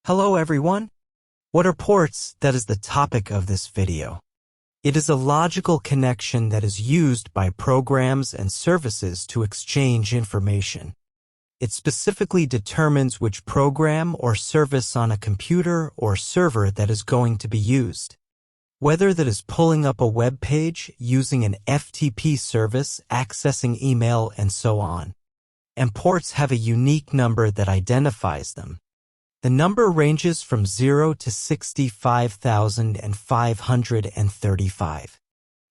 Hello everyone. What are ports? That is the topic of this video. It is a logical connection that is used by programs and services to exchange information. It specifically determines which program or service on a computer or server that is going to be used. Whether that is pulling up a web page, using an FTP service, accessing email, and so on. And ports have a unique number that identifies them. The number ranges from 0 to 65,535.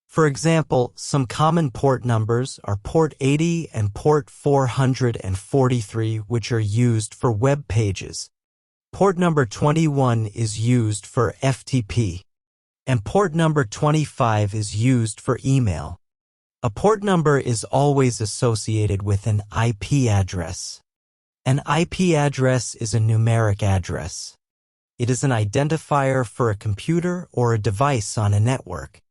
For example, some common port numbers are port 80 and port 443, which are used for web pages. Port number 21 is used for FTP, and port number 25 is used for email. A port number is always associated with an IP address. An IP address is a numeric address. It is an identifier for a computer or a device on a network.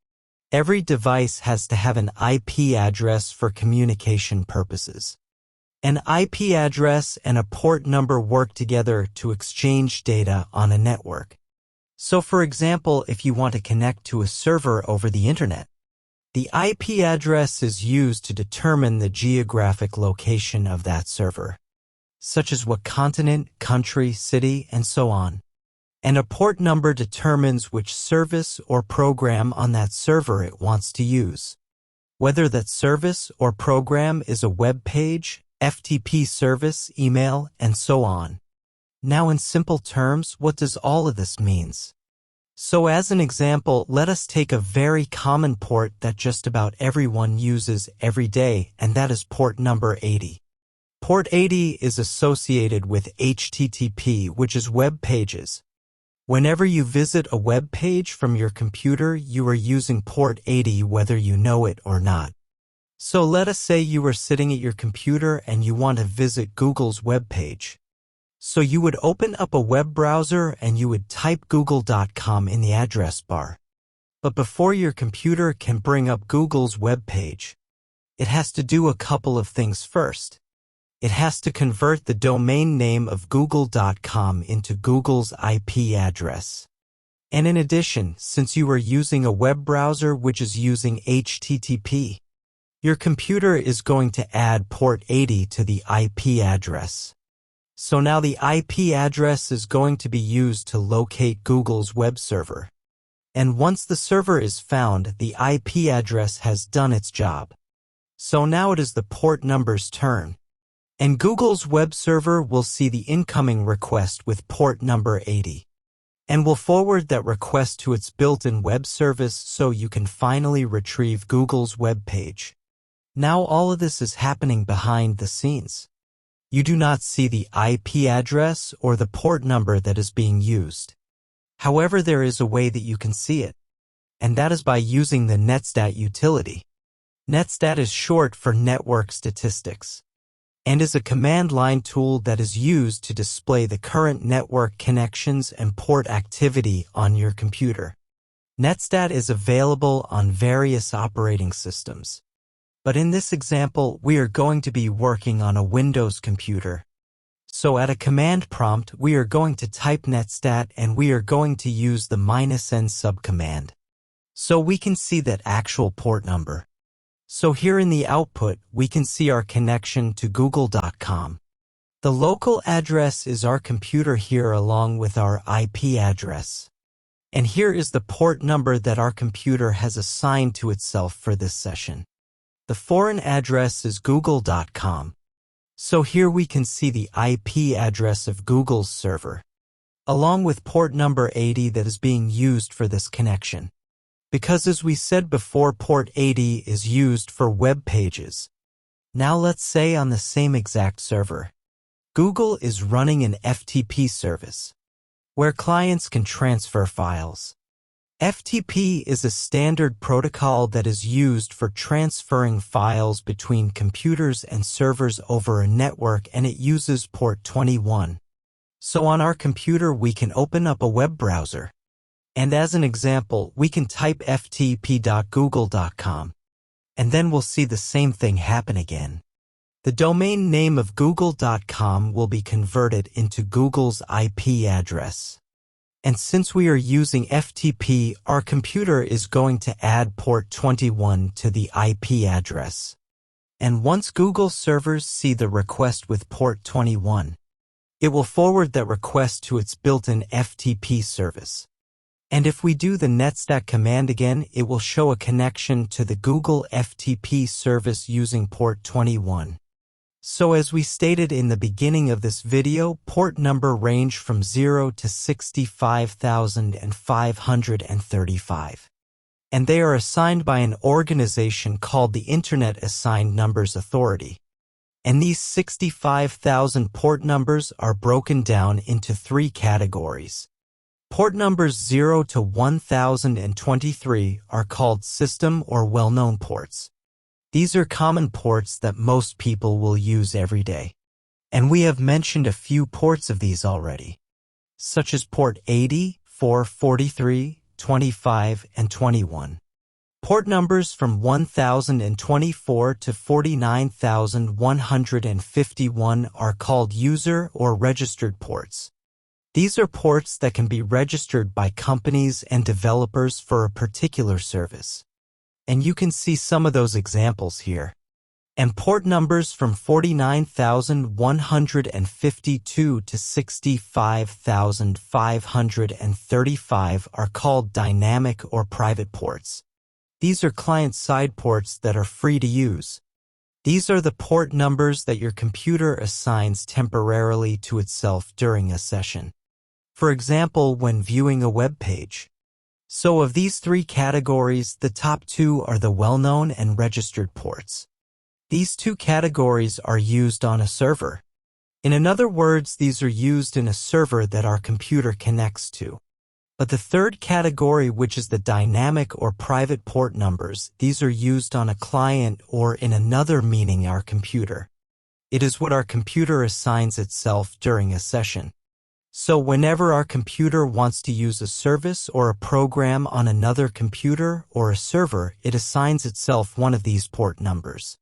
Every device has to have an IP address for communication purposes. An IP address and a port number work together to exchange data on a network. So for example, if you want to connect to a server over the internet, the IP address is used to determine the geographic location of that server, such as what continent, country, city, and so on. And a port number determines which service or program on that server it wants to use. Whether that service or program is a web page, FTP service, email, and so on. Now in simple terms, what does all of this means? So as an example, let us take a very common port that just about everyone uses every day, and that is port number 80. Port 80 is associated with HTTP, which is web pages. Whenever you visit a web page from your computer, you are using port 80 whether you know it or not. So let us say you are sitting at your computer and you want to visit Google's web page. So you would open up a web browser and you would type google.com in the address bar. But before your computer can bring up Google's web page, it has to do a couple of things first. It has to convert the domain name of google.com into Google's IP address. And in addition, since you are using a web browser which is using HTTP, your computer is going to add port 80 to the IP address. So now the IP address is going to be used to locate Google's web server. And once the server is found, the IP address has done its job. So now it is the port number's turn. And Google's web server will see the incoming request with port number 80 and will forward that request to its built-in web service so you can finally retrieve Google's web page. Now all of this is happening behind the scenes. You do not see the IP address or the port number that is being used. However, there is a way that you can see it, and that is by using the Netstat utility. Netstat is short for Network Statistics, and is a command line tool that is used to display the current network connections and port activity on your computer. Netstat is available on various operating systems. But in this example, we are going to be working on a Windows computer. So at a command prompt, we are going to type netstat and we are going to use the -n subcommand. So we can see that actual port number. So here in the output, we can see our connection to google.com. The local address is our computer here along with our IP address. And here is the port number that our computer has assigned to itself for this session. The foreign address is google.com. So here we can see the IP address of Google's server, along with port number 80 that is being used for this connection. Because as we said before, port 80 is used for web pages. Now let's say on the same exact server, Google is running an FTP service, where clients can transfer files. FTP is a standard protocol that is used for transferring files between computers and servers over a network, and it uses port 21. So on our computer we can open up a web browser. And as an example, we can type ftp.google.com. And then we'll see the same thing happen again. The domain name of google.com will be converted into Google's IP address. And since we are using FTP, our computer is going to add port 21 to the IP address. And once Google servers see the request with port 21, it will forward that request to its built-in FTP service. And if we do the netstack command again, it will show a connection to the Google FTP service using port 21. So as we stated in the beginning of this video, port number range from 0 to 65,535. And they are assigned by an organization called the Internet Assigned Numbers Authority. And these 65,000 port numbers are broken down into 3 categories. Port numbers 0 to 1023 are called system or well-known ports. These are common ports that most people will use every day. And we have mentioned a few ports of these already, such as port 80, 443, 25, and 21. Port numbers from 1024 to 49,151 are called user or registered ports. These are ports that can be registered by companies and developers for a particular service. And you can see some of those examples here. And port numbers from 49,152 to 65,535 are called dynamic or private ports. These are client-side ports that are free to use. These are the port numbers that your computer assigns temporarily to itself during a session. For example, when viewing a web page. So of these 3 categories, the top 2 are the well-known and registered ports. These 2 categories are used on a server. In other words, these are used in a server that our computer connects to. But the 3rd category, which is the dynamic or private port numbers, these are used on a client or in another meaning our computer. It is what our computer assigns itself during a session. So whenever our computer wants to use a service or a program on another computer or a server, it assigns itself one of these port numbers.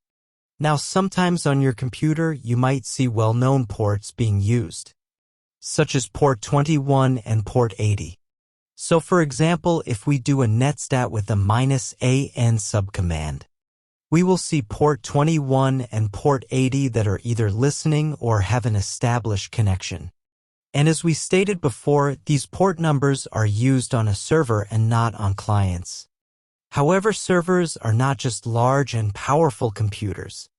Now sometimes on your computer you might see well-known ports being used, such as port 21 and port 80. So for example, if we do a netstat with a -an subcommand, we will see port 21 and port 80 that are either listening or have an established connection. And as we stated before, these port numbers are used on a server and not on clients. However, servers are not just large and powerful computers.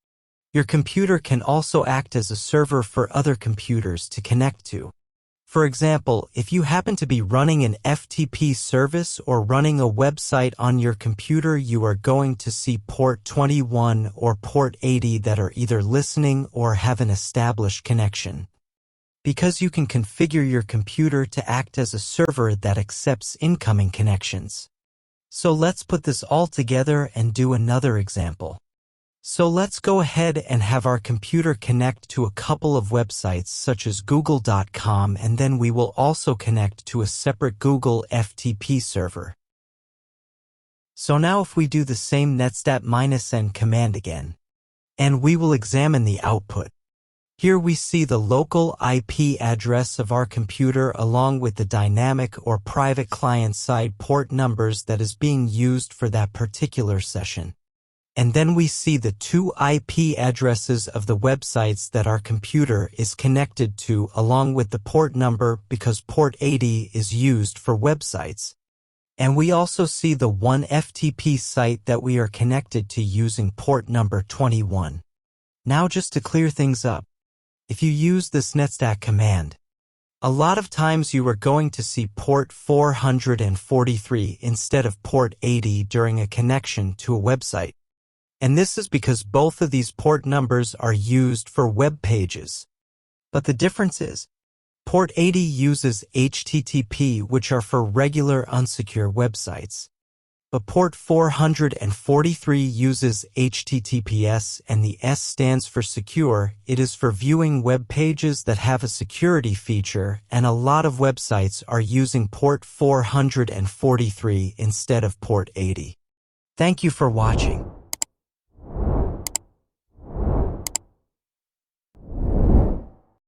Your computer can also act as a server for other computers to connect to. For example, if you happen to be running an FTP service or running a website on your computer, you are going to see port 21 or port 80 that are either listening or have an established connection. Because you can configure your computer to act as a server that accepts incoming connections. So let's put this all together and do another example. So let's go ahead and have our computer connect to a couple of websites such as google.com, and then we will also connect to a separate Google FTP server. So now if we do the same netstat -n command again, and we will examine the output. Here we see the local IP address of our computer along with the dynamic or private client-side port numbers that is being used for that particular session. And then we see the 2 IP addresses of the websites that our computer is connected to along with the port number because port 80 is used for websites. And we also see the 1 FTP site that we are connected to using port number 21. Now just to clear things up, if you use this netstat command, a lot of times you are going to see port 443 instead of port 80 during a connection to a website. And this is because both of these port numbers are used for web pages. But the difference is, port 80 uses HTTP, which are for regular unsecure websites. But port 443 uses HTTPS, and the S stands for secure. It is for viewing web pages that have a security feature, and a lot of websites are using port 443 instead of port 80. Thank you for watching.